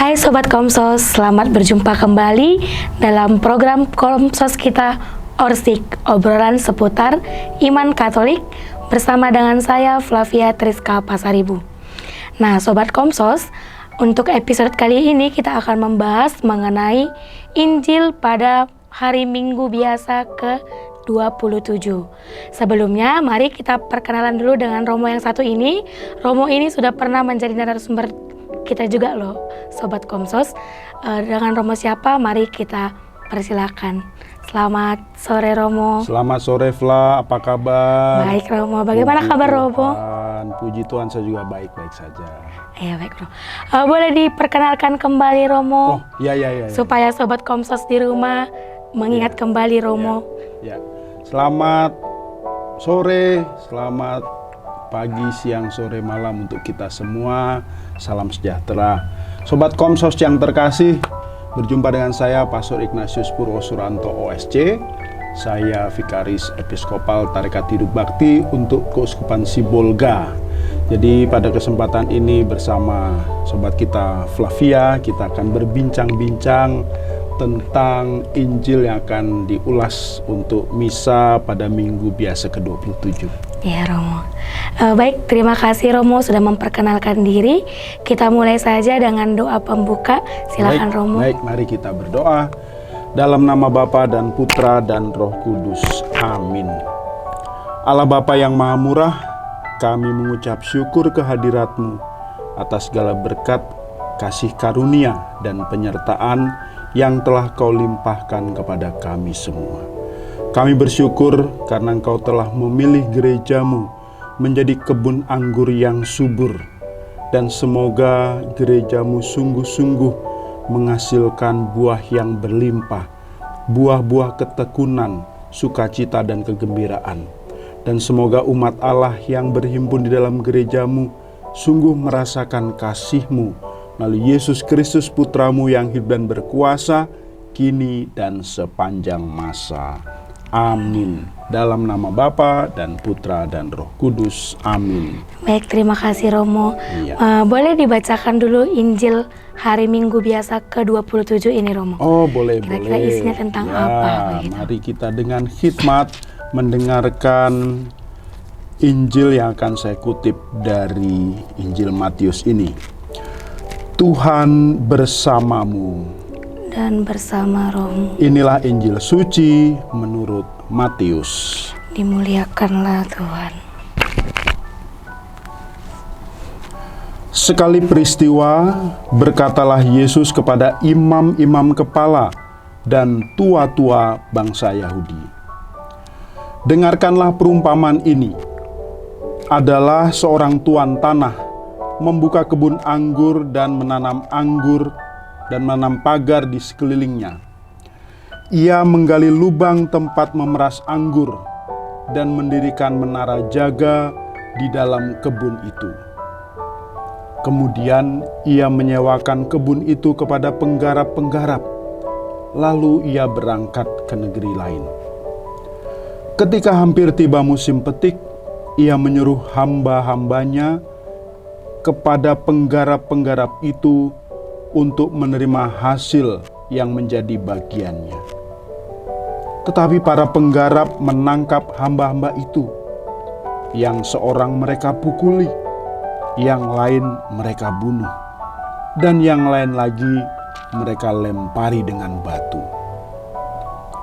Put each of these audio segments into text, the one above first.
Hai Sobat Komsos, selamat berjumpa kembali dalam program Komsos kita Orsik, obrolan seputar iman Katolik bersama dengan saya Flavia Triska Pasaribu. Nah Sobat Komsos, untuk episode kali ini kita akan membahas mengenai Injil pada hari Minggu biasa ke-27. Sebelumnya mari kita perkenalan dulu dengan Romo yang satu ini. Romo ini sudah pernah menjadi narasumber kita juga loh Sobat Komsos. Dengan Romo siapa? Mari kita persilakan. Selamat sore Romo. Selamat sore Fla, apa kabar? Baik Romo, bagaimana kabar Romo? Puji Tuhan, saya juga baik-baik saja. Iya baik Romo. Boleh diperkenalkan kembali Romo? Oh iya. Supaya Sobat Komsos di rumah mengingat kembali Romo. Ya. Selamat sore, selamat pagi, siang, sore, malam untuk kita semua. Salam sejahtera. Sobat Komsos yang terkasih, berjumpa dengan saya Pastor Ignatius Purwosuranto OSC. Saya Vikaris Episkopal Tarekat Hidup Bakti untuk Keuskupan Sibolga. Jadi pada kesempatan ini bersama sobat kita Flavia, kita akan berbincang-bincang tentang Injil yang akan diulas untuk misa pada Minggu biasa ke-27. Ya Romo. Baik, terima kasih Romo sudah memperkenalkan diri. Kita mulai saja dengan doa pembuka. Silakan Romo. Baik, mari kita berdoa. Dalam nama Bapa dan Putra dan Roh Kudus. Amin. Allah Bapa yang Maha Murah, kami mengucap syukur kehadirat-Mu atas segala berkat, kasih karunia dan penyertaan yang telah Kau limpahkan kepada kami semua. Kami bersyukur karena Engkau telah memilih gereja-Mu menjadi kebun anggur yang subur, dan semoga gereja-Mu sungguh-sungguh menghasilkan buah yang berlimpah, buah-buah ketekunan, sukacita dan kegembiraan. Dan semoga umat Allah yang berhimpun di dalam gereja-Mu sungguh merasakan kasih-Mu melalui Yesus Kristus Putra-Mu yang hidup dan berkuasa kini dan sepanjang masa. Amin. Dalam nama Bapa dan Putra dan Roh Kudus. Amin. Baik, terima kasih Romo. Iya. Boleh dibacakan dulu Injil hari Minggu biasa ke-27 ini Romo? Oh boleh. Kira-kira isinya tentang ya, apa? Begitu. Mari kita dengan khidmat mendengarkan Injil yang akan saya kutip dari Injil Matius ini. Tuhan bersamamu. Dan bersama Romo. Inilah Injil suci menurut Matius. Dimuliakanlah Tuhan. Sekali peristiwa, berkatalah Yesus kepada imam-imam kepala dan tua-tua bangsa Yahudi. Dengarkanlah perumpamaan ini. Adalah seorang tuan tanah membuka kebun anggur dan menanam anggur dan menanam pagar di sekelilingnya. Ia menggali lubang tempat memeras anggur dan mendirikan menara jaga di dalam kebun itu. Kemudian ia menyewakan kebun itu kepada penggarap-penggarap, lalu ia berangkat ke negeri lain. Ketika hampir tiba musim petik, ia menyuruh hamba-hambanya kepada penggarap-penggarap itu untuk menerima hasil yang menjadi bagiannya. Tetapi para penggarap menangkap hamba-hamba itu, yang seorang mereka pukuli, yang lain mereka bunuh, dan yang lain lagi mereka lempari dengan batu.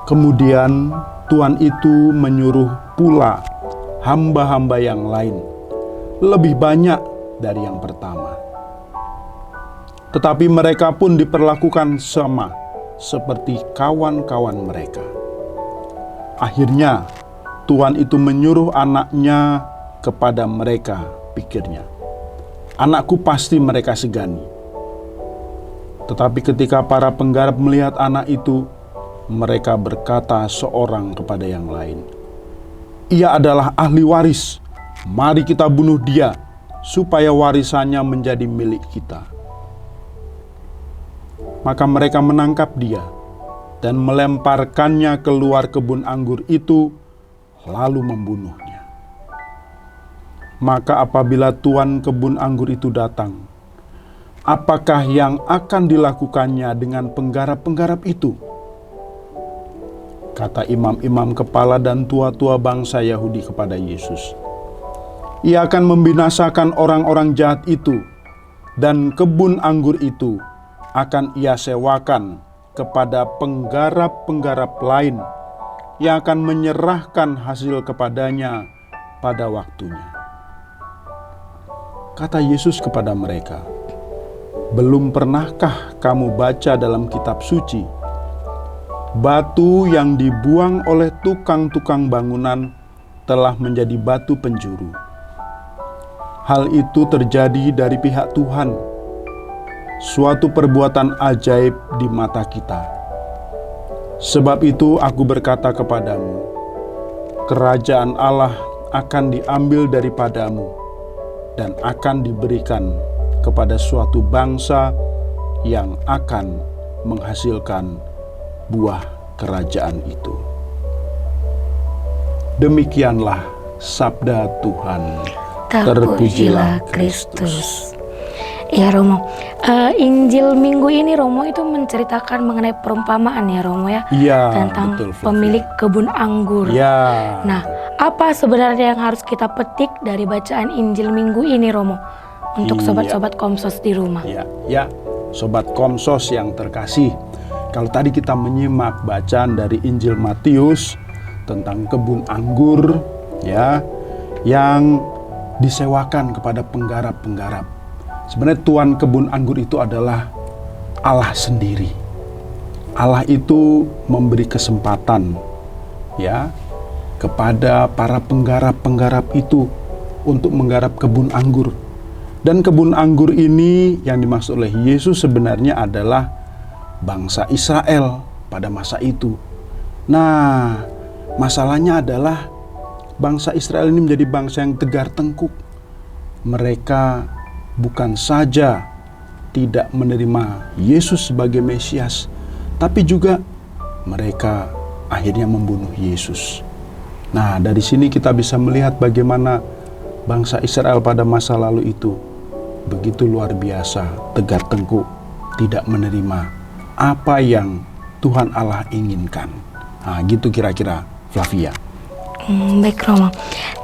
Kemudian tuan itu menyuruh pula hamba-hamba yang lain, lebih banyak dari yang pertama. Tetapi mereka pun diperlakukan sama seperti kawan-kawan mereka. Akhirnya tuan itu menyuruh anaknya kepada mereka, pikirnya, anakku pasti mereka segani. Tetapi ketika para penggarap melihat anak itu, mereka berkata seorang kepada yang lain, ia adalah ahli waris, mari kita bunuh dia, supaya warisannya menjadi milik kita. Maka mereka menangkap dia dan melemparkannya keluar kebun anggur itu, lalu membunuhnya. Maka apabila tuan kebun anggur itu datang, apakah yang akan dilakukannya dengan penggarap-penggarap itu? Kata imam-imam kepala dan tua-tua bangsa Yahudi kepada Yesus, Ia akan membinasakan orang-orang jahat itu, dan kebun anggur itu akan Ia sewakan kepada penggarap-penggarap lain yang akan menyerahkan hasil kepadanya pada waktunya. Kata Yesus kepada mereka, belum pernahkah kamu baca dalam kitab suci, batu yang dibuang oleh tukang-tukang bangunan telah menjadi batu penjuru. Hal itu terjadi dari pihak Tuhan, suatu perbuatan ajaib di mata kita. Sebab itu aku berkata kepadamu, kerajaan Allah akan diambil daripadamu dan akan diberikan kepada suatu bangsa yang akan menghasilkan buah kerajaan itu. Demikianlah sabda Tuhan. Terpujilah Kristus. Ya Romo, Injil minggu ini Romo itu menceritakan mengenai perumpamaan ya Romo ya, tentang betul, pemilik kebun anggur. Ya. Nah, apa sebenarnya yang harus kita petik dari bacaan Injil minggu ini Romo untuk sobat-sobat Komsos di rumah? Ya, sobat Komsos yang terkasih, kalau tadi kita menyimak bacaan dari Injil Matius tentang kebun anggur ya yang disewakan kepada penggarap-penggarap. Sebenarnya tuan kebun anggur itu adalah Allah sendiri. Allah itu memberi kesempatan ya kepada para penggarap-penggarap itu untuk menggarap kebun anggur. Dan kebun anggur ini yang dimaksud oleh Yesus sebenarnya adalah bangsa Israel pada masa itu. Nah, masalahnya adalah bangsa Israel ini menjadi bangsa yang tegar tengkuk. Mereka bukan saja tidak menerima Yesus sebagai Mesias, tapi juga mereka akhirnya membunuh Yesus. Nah, dari sini kita bisa melihat bagaimana bangsa Israel pada masa lalu itu begitu luar biasa, tegar tengkuk, tidak menerima apa yang Tuhan Allah inginkan. Nah, gitu kira-kira, Flavia. Baik Romo.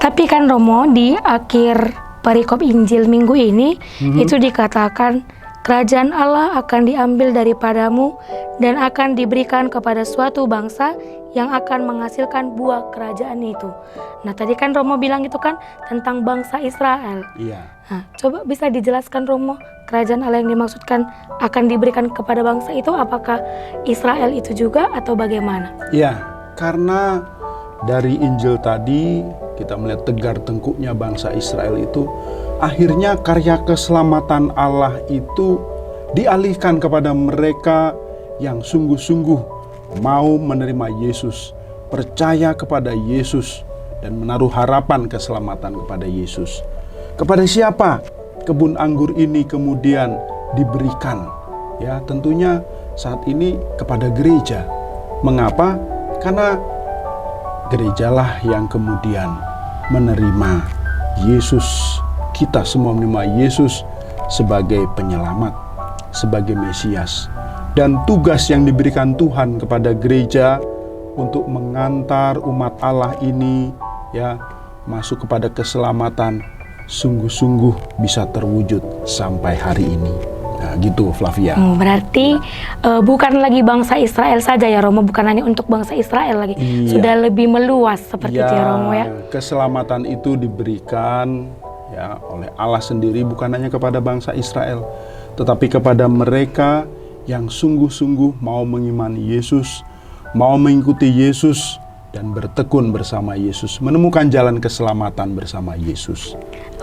Tapi kan Romo, di akhir perikop Injil minggu ini itu dikatakan kerajaan Allah akan diambil daripadamu dan akan diberikan kepada suatu bangsa yang akan menghasilkan buah kerajaan itu. Nah, tadi kan Romo bilang itu kan tentang bangsa Israel. Iya. Nah, coba bisa dijelaskan Romo, kerajaan Allah yang dimaksudkan akan diberikan kepada bangsa itu apakah Israel itu juga atau bagaimana? Iya, karena dari Injil tadi kita melihat tegar tengkuknya bangsa Israel itu, akhirnya karya keselamatan Allah itu dialihkan kepada mereka yang sungguh-sungguh mau menerima Yesus, percaya kepada Yesus, dan menaruh harapan keselamatan kepada Yesus. Kepada siapa kebun anggur ini kemudian diberikan? Ya, tentunya saat ini kepada gereja. Mengapa? Karena gerejalah yang kemudian menerima Yesus. Kita semua menerima Yesus sebagai penyelamat, sebagai Mesias. Dan tugas yang diberikan Tuhan kepada gereja untuk mengantar umat Allah ini ya masuk kepada keselamatan sungguh-sungguh bisa terwujud sampai hari ini. Nah, gitu Flavia. Berarti bukan lagi bangsa Israel saja ya Romo, bukan hanya untuk bangsa Israel lagi. Iya. Sudah lebih meluas seperti itu ya Romo ya. Keselamatan itu diberikan ya oleh Allah sendiri bukan hanya kepada bangsa Israel, tetapi kepada mereka yang sungguh-sungguh mau mengimani Yesus, mau mengikuti Yesus dan bertekun bersama Yesus, menemukan jalan keselamatan bersama Yesus.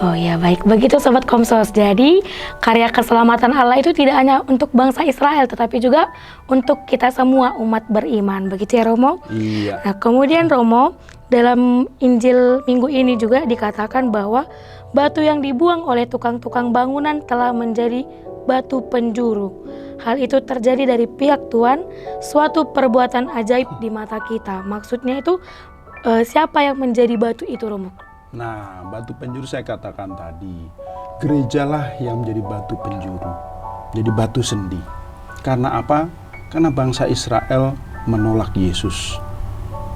Oh ya, baik. Begitu Sobat Komsos. Jadi karya keselamatan Allah itu tidak hanya untuk bangsa Israel, tetapi juga untuk kita semua umat beriman. Begitu ya Romo? Iya. Nah, kemudian Romo, dalam Injil minggu ini juga dikatakan bahwa batu yang dibuang oleh tukang-tukang bangunan telah menjadi batu penjuru. Hal itu terjadi dari pihak Tuhan, suatu perbuatan ajaib di mata kita. Maksudnya itu siapa yang menjadi batu itu Romo? Nah, batu penjuru saya katakan tadi, gerejalah yang menjadi batu penjuru. jadi batu sendi. Karena apa? Karena bangsa Israel menolak Yesus.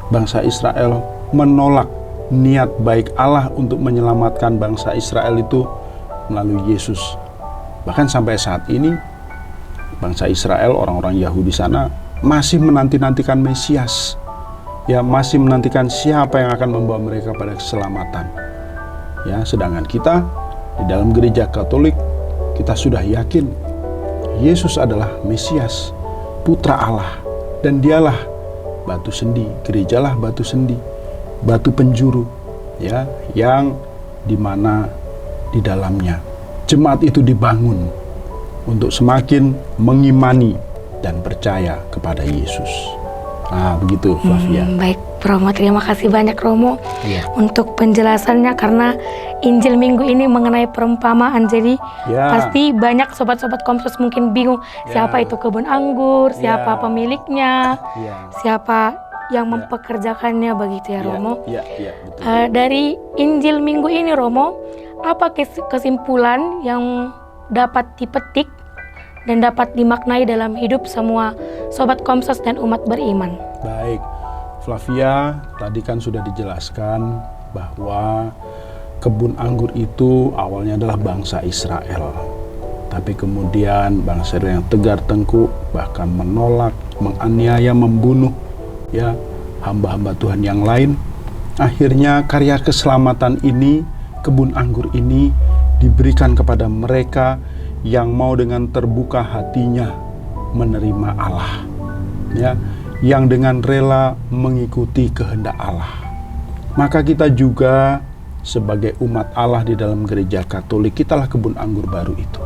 Bangsa Israel menolak niat baik Allah untuk menyelamatkan bangsa Israel itu melalui Yesus. Bahkan sampai saat ini bangsa Israel, orang-orang Yahudi sana masih menanti-nantikan Mesias. Ya, masih menantikan siapa yang akan membawa mereka pada keselamatan. Ya, sedangkan kita di dalam gereja Katolik kita sudah yakin Yesus adalah Mesias, Putra Allah, dan dialah batu sendi, gerejalah batu sendi, batu penjuru, ya, yang dimana di dalamnya jemaat itu dibangun untuk semakin mengimani dan percaya kepada Yesus. Nah, begitu Flavia. Baik, Romo, terima kasih banyak Romo untuk penjelasannya, karena Injil Minggu ini mengenai perumpamaan. Jadi pasti banyak sobat-sobat Komsos mungkin bingung siapa itu kebun anggur, siapa pemiliknya, siapa yang mempekerjakannya, begitu ya Romo. Betul. Dari Injil Minggu ini Romo, apa kesimpulan yang dapat dipetik dan dapat dimaknai dalam hidup semua sobat Komsos dan umat beriman? Baik, Flavia, tadi kan sudah dijelaskan bahwa kebun anggur itu awalnya adalah bangsa Israel. Tapi kemudian bangsa Israel yang tegar tengkuk, bahkan menolak, menganiaya, membunuh ya hamba-hamba Tuhan yang lain. Akhirnya karya keselamatan ini, kebun anggur ini diberikan kepada mereka yang mau dengan terbuka hatinya menerima Allah, ya, yang dengan rela mengikuti kehendak Allah. Maka kita juga sebagai umat Allah di dalam gereja Katolik, kitalah kebun anggur baru itu.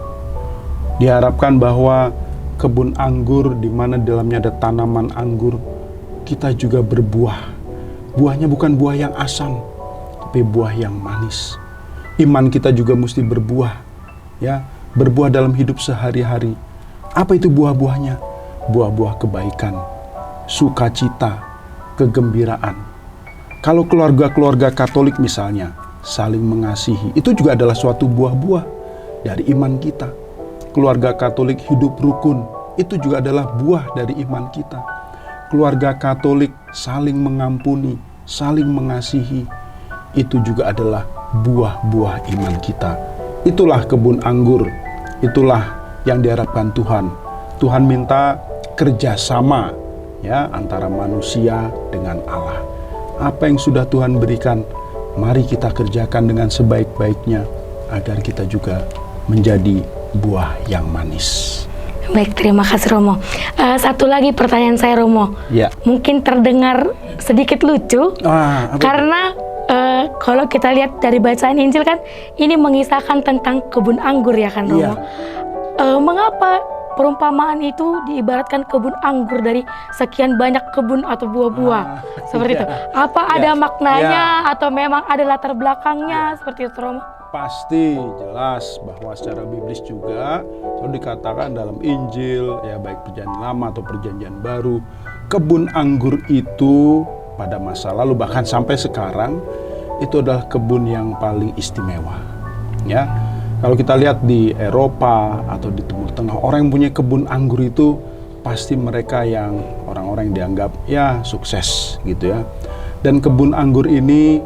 Diharapkan bahwa kebun anggur di mana di dalamnya ada tanaman anggur, kita juga berbuah. Buahnya bukan buah yang asam, tapi buah yang manis. Iman kita juga mesti berbuah, ya, berbuah dalam hidup sehari-hari. Apa itu buah-buahnya? Buah-buah kebaikan, sukacita, kegembiraan. Kalau keluarga-keluarga Katolik misalnya saling mengasihi, itu juga adalah suatu buah-buah dari iman kita. Keluarga Katolik hidup rukun, itu juga adalah buah dari iman kita. Keluarga Katolik saling mengampuni, saling mengasihi, itu juga adalah buah-buah iman kita. Itulah kebun anggur, itulah yang diharapkan Tuhan. Tuhan minta kerjasama, ya, antara manusia dengan Allah. Apa yang sudah Tuhan berikan, mari kita kerjakan dengan sebaik-baiknya agar kita juga menjadi buah yang manis. Baik, terima kasih Romo. Satu lagi pertanyaan saya Romo, mungkin terdengar sedikit lucu, karena kalau kita lihat dari bacaan Injil kan ini mengisahkan tentang kebun anggur ya kan Romo. Mengapa perumpamaan itu diibaratkan kebun anggur dari sekian banyak kebun atau buah-buah seperti itu? Apa ada maknanya atau memang ada latar belakangnya seperti itu Romo? Pasti jelas bahwa secara biblis juga selalu dikatakan dalam Injil, ya, baik perjanjian lama atau perjanjian baru, kebun anggur itu pada masa lalu bahkan sampai sekarang itu adalah kebun yang paling istimewa. Ya, kalau kita lihat di Eropa atau di Timur Tengah, orang yang punya kebun anggur itu pasti mereka yang orang-orang yang dianggap ya sukses gitu ya. Dan kebun anggur ini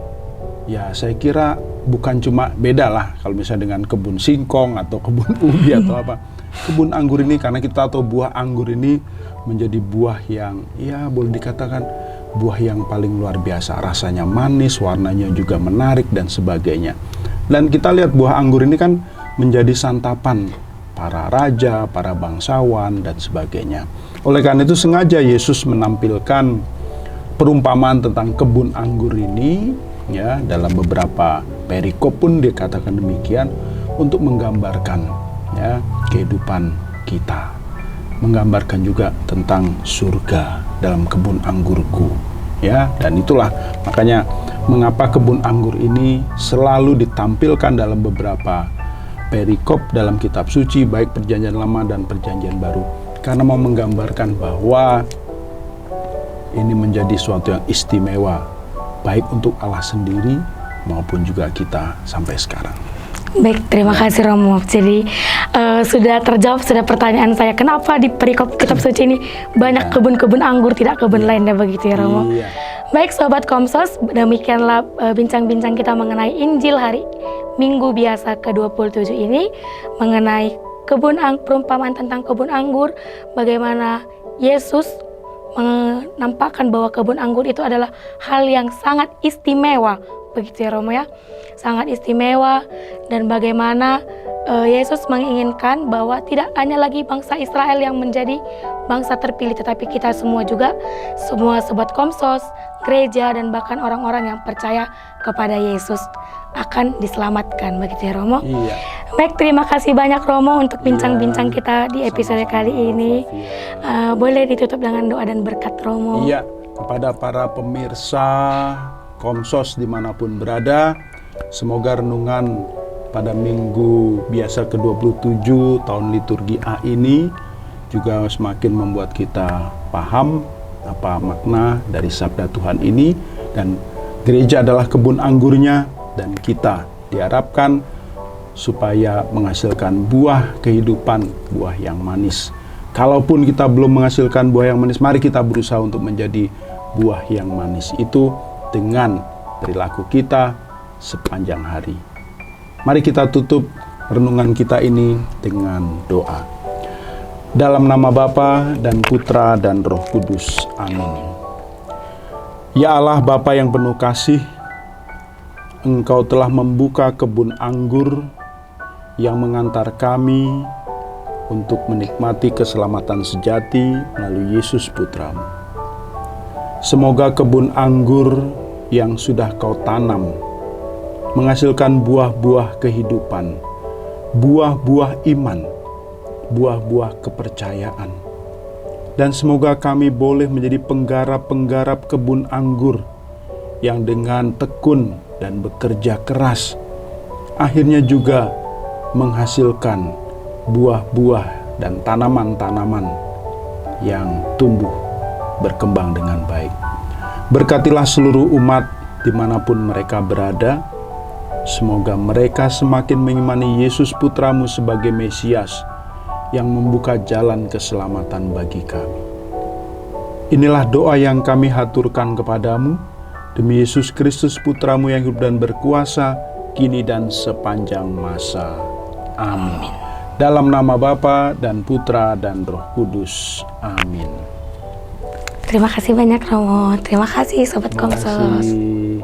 ya saya kira bukan cuma beda lah kalau misalnya dengan kebun singkong atau kebun ubi atau apa. Kebun anggur ini karena kita tahu buah anggur ini menjadi buah yang ya boleh dikatakan buah yang paling luar biasa. Rasanya manis, warnanya juga menarik dan sebagainya. Dan kita lihat buah anggur ini kan menjadi santapan para raja, para bangsawan dan sebagainya. Oleh karena itu sengaja Yesus menampilkan perumpamaan tentang kebun anggur ini, ya, dalam beberapa perikop pun dikatakan demikian untuk menggambarkan ya kehidupan kita, menggambarkan juga tentang surga dalam kebun anggurku, ya. Dan itulah makanya mengapa kebun anggur ini selalu ditampilkan dalam beberapa perikop dalam kitab suci baik perjanjian lama dan perjanjian baru, karena mau menggambarkan bahwa ini menjadi suatu yang istimewa baik untuk Allah sendiri maupun juga kita sampai sekarang. Baik, terima kasih Romo. Jadi sudah terjawab sudah pertanyaan saya, kenapa di perikop kitab suci ini banyak kebun-kebun anggur, tidak kebun lainnya, begitu ya Romo. Iya. Baik Sobat Komsos, demikianlah bincang-bincang kita mengenai Injil hari Minggu biasa ke-27 ini, mengenai perumpamaan tentang kebun anggur, bagaimana Yesus menampakkan bahwa kebun anggur itu adalah hal yang sangat istimewa, begitu ya Romo ya, sangat istimewa, dan bagaimana Yesus menginginkan bahwa tidak hanya lagi bangsa Israel yang menjadi bangsa terpilih, tetapi kita semua juga, semua Sobat Komsos, gereja, dan bahkan orang-orang yang percaya kepada Yesus akan diselamatkan, begitu ya Romo. Iya. Baik, terima kasih banyak Romo untuk bincang-bincang kita di episode kali ini. Boleh ditutup dengan doa dan berkat Romo. Iya, kepada para pemirsa Komsos dimanapun berada, semoga renungan pada Minggu biasa ke-27 tahun liturgi A ini juga semakin membuat kita paham apa makna dari sabda Tuhan ini, dan gereja adalah kebun anggurnya, dan kita diharapkan supaya menghasilkan buah kehidupan, buah yang manis. Kalaupun kita belum menghasilkan buah yang manis, mari kita berusaha untuk menjadi buah yang manis itu dengan perilaku kita sepanjang hari. Mari kita tutup renungan kita ini dengan doa. Dalam nama Bapa dan Putra dan Roh Kudus. Amin. Ya Allah Bapa yang penuh kasih, Engkau telah membuka kebun anggur yang mengantar kami untuk menikmati keselamatan sejati melalui Yesus Putramu. Semoga kebun anggur yang sudah Kau tanam menghasilkan buah-buah kehidupan, buah-buah iman, buah-buah kepercayaan. Dan semoga kami boleh menjadi penggarap-penggarap kebun anggur yang dengan tekun dan bekerja keras akhirnya juga menghasilkan buah-buah dan tanaman-tanaman yang tumbuh berkembang dengan baik. Berkatilah seluruh umat dimanapun mereka berada. Semoga mereka semakin mengimani Yesus Putramu sebagai Mesias yang membuka jalan keselamatan bagi kami. Inilah doa yang kami haturkan kepadamu, demi Yesus Kristus Putramu yang hidup dan berkuasa, kini dan sepanjang masa. Amin. Dalam nama Bapa dan Putra dan Roh Kudus. Amin. Terima kasih banyak Romo. Terima kasih Sobat Terima Komsos. kasih.